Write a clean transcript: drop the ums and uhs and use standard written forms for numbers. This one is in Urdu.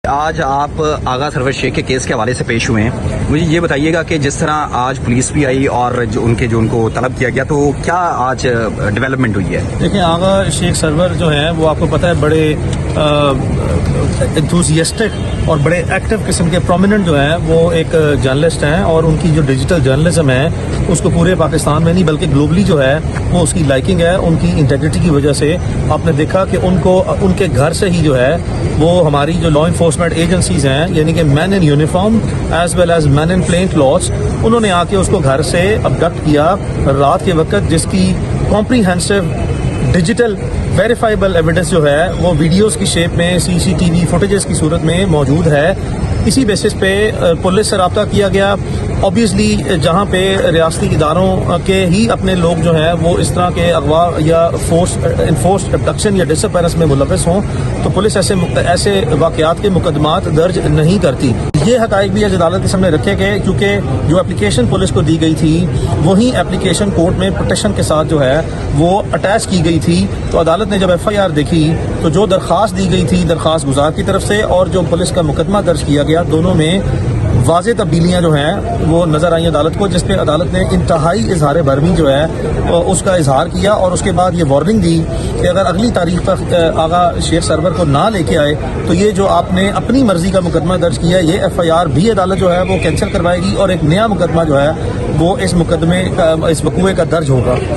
آج آپ آغا سرور شیخ کے کیس کے حوالے سے پیش ہوئے ہیں، مجھے یہ بتائیے گا کہ جس طرح آج پولیس بھی آئی اور جو ان کو طلب کیا گیا، تو کیا آج ڈیولپمنٹ ہوئی ہے؟ دیکھیں، آغا شیخ سرور جو ہیں وہ آپ کو پتہ ہے بڑے انتھوزیسٹک اور بڑے ایکٹیو قسم کے پرومیننٹ جو ہیں وہ ایک جرنلسٹ ہیں، اور ان کی جو ڈیجیٹل جرنلزم ہے اس کو پورے پاکستان میں نہیں بلکہ گلوبلی جو ہے وہ اس کی لائکنگ ہے. ان کی انٹیگریٹی کی وجہ سے آپ نے دیکھا کہ ان کو ان کے گھر سے ہی جو ہے وہ ہماری جو لا انفورسمنٹ ایجنسیز ہیں، یعنی کہ men in uniform as well as men in plain clothes, انہوں نے آ کے اس کو گھر سے ابڈکٹ کیا رات کے وقت، جس کی کمپریہنسو ڈیجیٹل ویریفائبل ایویڈنس جو ہے وہ ویڈیوز کی شیپ میں CCTV فوٹیجز کی صورت میں موجود ہے. اسی بیسس پہ پولیس سے رابطہ کیا گیا. اوبیسلی جہاں پہ ریاستی اداروں کے ہی اپنے لوگ جو ہیں وہ اس طرح کے اغوا یا انفورسڈ ابڈکشن یا ڈس اپیئرنس میں ملوث ہوں تو پولیس ایسے واقعات کے مقدمات درج نہیں کرتی. یہ حقائق بھی آج عدالت کے سامنے رکھے گئے، کیونکہ جو اپلیکیشن پولیس کو دی گئی تھی وہی اپلیکیشن کورٹ میں پٹیشن کے ساتھ جو ہے وہ اٹیچ کی گئی تھی. تو عدالت نے جب FIR دیکھی تو جو درخواست دی گئی تھی درخواست گزار کی طرف سے اور جو پولیس کا مقدمہ درج کیا گیا، دونوں میں واضح تبدیلیاں جو ہیں وہ نظر آئیں عدالت کو، جس پہ عدالت نے انتہائی اظہار برہمی جو ہے اس کا اظہار کیا، اور اس کے بعد یہ وارننگ دی کہ اگر اگلی تاریخ تک آغا شیخ سرور کو نہ لے کے آئے تو یہ جو آپ نے اپنی مرضی کا مقدمہ درج کیا یہ FIR بھی عدالت جو ہے وہ کینسل کروائے گی، اور ایک نیا مقدمہ جو ہے وہ اس وقوعے کا درج ہوگا.